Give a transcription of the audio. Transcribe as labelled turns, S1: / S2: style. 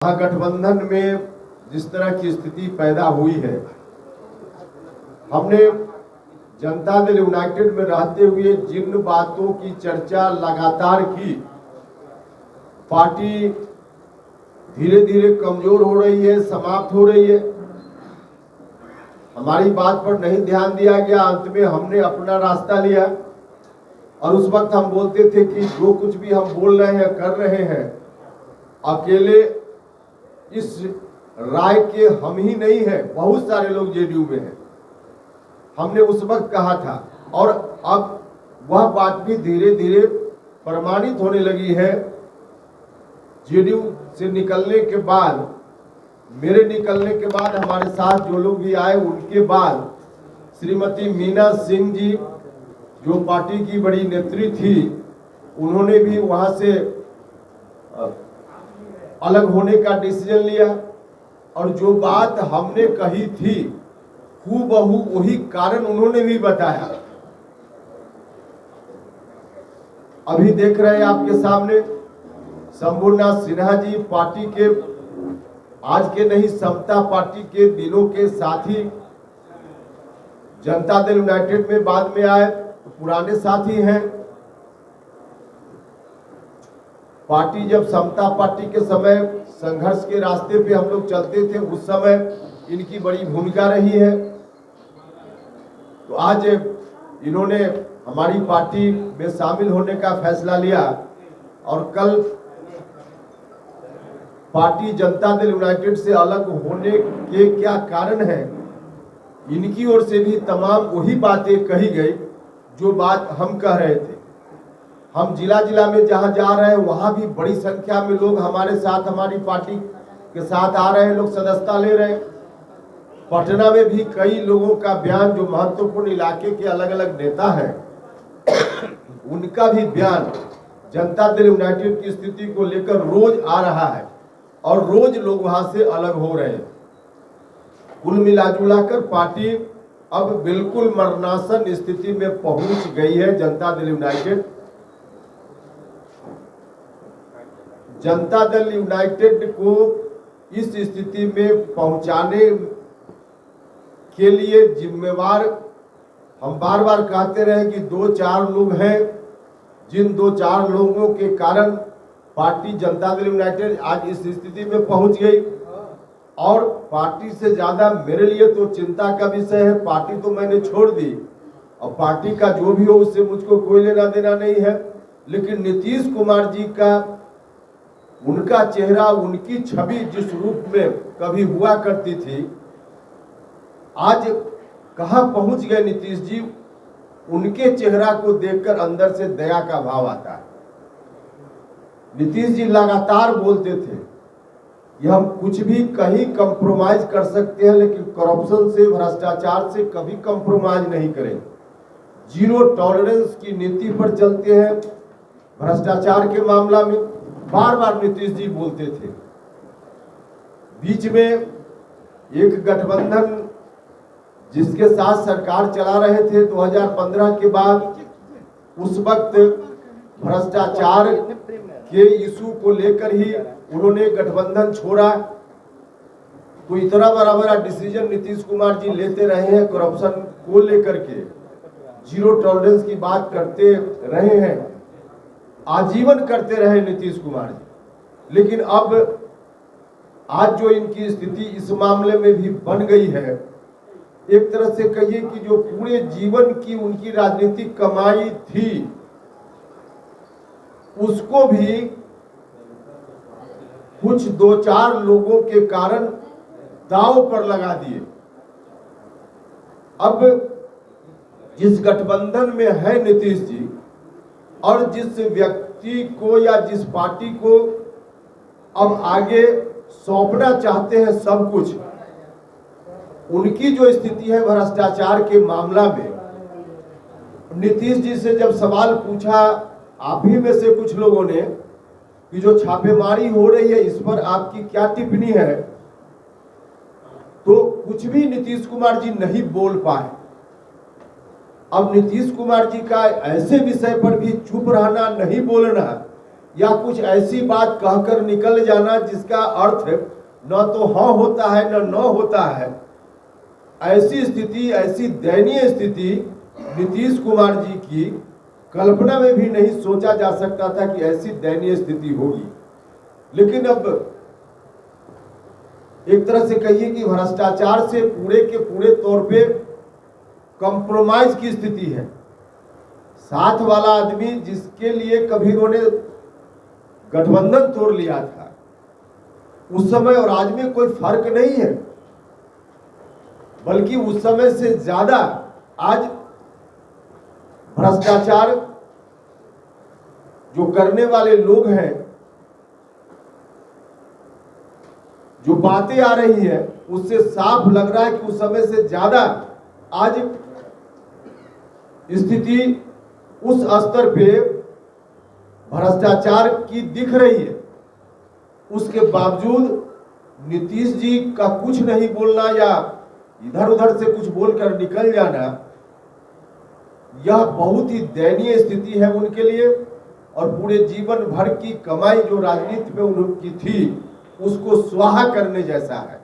S1: महागठबंधन में जिस तरह की स्थिति पैदा हुई है, हमने जनता दल यूनाइटेड में रहते हुए जिन बातों की चर्चा लगातार की, पार्टी धीरे धीरे कमजोर हो रही है, समाप्त हो रही है। हमारी बात पर नहीं ध्यान दिया गया। अंत में हमने अपना रास्ता लिया और उस वक्त हम बोलते थे कि जो कुछ भी हम बोल रहे हैं, कर रहे हैं, अकेले इस राय के हम ही नहीं है, बहुत सारे लोग जेडीयू में हैं। हमने उस वक्त कहा था और अब वह बात भी धीरे धीरे प्रमाणित होने लगी है। जेडीयू से निकलने के बाद, मेरे निकलने के बाद हमारे साथ जो लोग भी आए, उनके बाद श्रीमती मीना सिंह जी जो पार्टी की बड़ी नेत्री थी, उन्होंने भी वहां से अलग होने का डिसीजन लिया और जो बात हमने कही थी हूबहू वही कारण उन्होंने भी बताया। अभी देख रहे हैं आपके सामने शंभुनाथ सिन्हा जी पार्टी के आज के नहीं, समता पार्टी के दिनों के साथी, जनता दल यूनाइटेड में बाद में आए तो पुराने साथी हैं। पार्टी जब समता पार्टी के समय संघर्ष के रास्ते पे हम लोग चलते थे, उस समय इनकी बड़ी भूमिका रही है। तो आज इन्होंने हमारी पार्टी में शामिल होने का फैसला लिया और कल पार्टी जनता दल यूनाइटेड से अलग होने के क्या कारण है, इनकी ओर से भी तमाम वही बातें कही गई जो बात हम कह रहे थे। हम जिला जिला में जहां जा रहे हैं, वहां भी बड़ी संख्या में लोग हमारे साथ, हमारी पार्टी के साथ आ रहे हैं, लोग सदस्यता ले रहे हैं। पटना में भी कई लोगों का बयान, जो महत्वपूर्ण इलाके के अलग अलग नेता हैं, उनका भी बयान जनता दल यूनाइटेड की स्थिति को लेकर रोज आ रहा है और रोज लोग वहां से अलग हो रहे हैं। कुल मिलाजुलाकर पार्टी अब बिल्कुल मरणासन स्थिति में पहुंच गई है। जनता दल यूनाइटेड को इस स्थिति में पहुंचाने के लिए जिम्मेवार, हम बार बार कहते रहे कि 2-4 लोग हैं, जिन 2-4 लोगों के कारण पार्टी जनता दल यूनाइटेड आज इस स्थिति में पहुंच गई। और पार्टी से ज्यादा मेरे लिए तो चिंता का विषय है, पार्टी तो मैंने छोड़ दी और पार्टी का जो भी हो उससे मुझको कोई लेना देना नहीं है, लेकिन नीतीश कुमार जी का, उनका चेहरा, उनकी छवि जिस रूप में कभी हुआ करती थी, आज कहां पहुंच गए नीतीश जी। उनके चेहरा को देखकर अंदर से दया का भाव आता है। नीतीश जी लगातार बोलते थे कि हम कुछ भी कहीं कंप्रोमाइज कर सकते हैं, लेकिन करप्शन से, भ्रष्टाचार से कभी कंप्रोमाइज नहीं करेंगे। जीरो टॉलरेंस की नीति पर चलते हैं। भ्रष्टाचार के मामला में बार बार नीतीश जी बोलते थे। बीच में एक गठबंधन जिसके साथ सरकार चला रहे थे 2015 के बाद, उस वक्त भ्रष्टाचार के इशू को लेकर ही उन्होंने गठबंधन छोड़ा। तो इतना बड़ा डिसीजन नीतीश कुमार जी लेते रहे हैं करप्शन को लेकर के, जीरो टॉलरेंस की बात करते रहे हैं, आजीवन करते रहे नीतीश कुमार जी। लेकिन अब आज जो इनकी स्थिति इस मामले में भी बन गई है, एक तरह से कहिए कि जो पूरे जीवन की उनकी राजनीतिक कमाई थी, उसको भी कुछ 2-4 लोगों के कारण दांव पर लगा दिए। अब जिस गठबंधन में है नीतीश जी और जिस व्यक्ति को या जिस पार्टी को अब आगे सौंपना चाहते हैं सब कुछ, उनकी जो स्थिति है भ्रष्टाचार के मामला में, नीतीश जी से जब सवाल पूछा आप ही में से कुछ लोगों ने कि जो छापेमारी हो रही है इस पर आपकी क्या टिप्पणी है, तो कुछ भी नीतीश कुमार जी नहीं बोल पाए। अब नीतीश कुमार जी का ऐसे विषय पर भी चुप रहना, नहीं बोलना, या कुछ ऐसी बात कहकर निकल जाना जिसका अर्थ न तो हाँ होता है न होता है। ऐसी स्थिति, ऐसी दयनीय स्थिति नीतीश कुमार जी की कल्पना में भी नहीं सोचा जा सकता था कि ऐसी दयनीय स्थिति होगी। लेकिन अब एक तरह से कहिए कि भ्रष्टाचार से पूरे के पूरे तौर पे कॉम्प्रोमाइज की स्थिति है। साथ वाला आदमी जिसके लिए कभी उन्होंने गठबंधन तोड़ लिया था, उस समय और आज में कोई फर्क नहीं है, बल्कि उस समय से ज्यादा आज भ्रष्टाचार जो करने वाले लोग हैं, जो बातें आ रही है, उससे साफ लग रहा है कि उस समय से ज्यादा आज स्थिति उस स्तर पे भ्रष्टाचार की दिख रही है। उसके बावजूद नीतीश जी का कुछ नहीं बोलना या इधर उधर से कुछ बोलकर निकल जाना, यह बहुत ही दयनीय स्थिति है उनके लिए। और पूरे जीवन भर की कमाई जो राजनीति में उनकी थी, उसको स्वाहा करने जैसा है।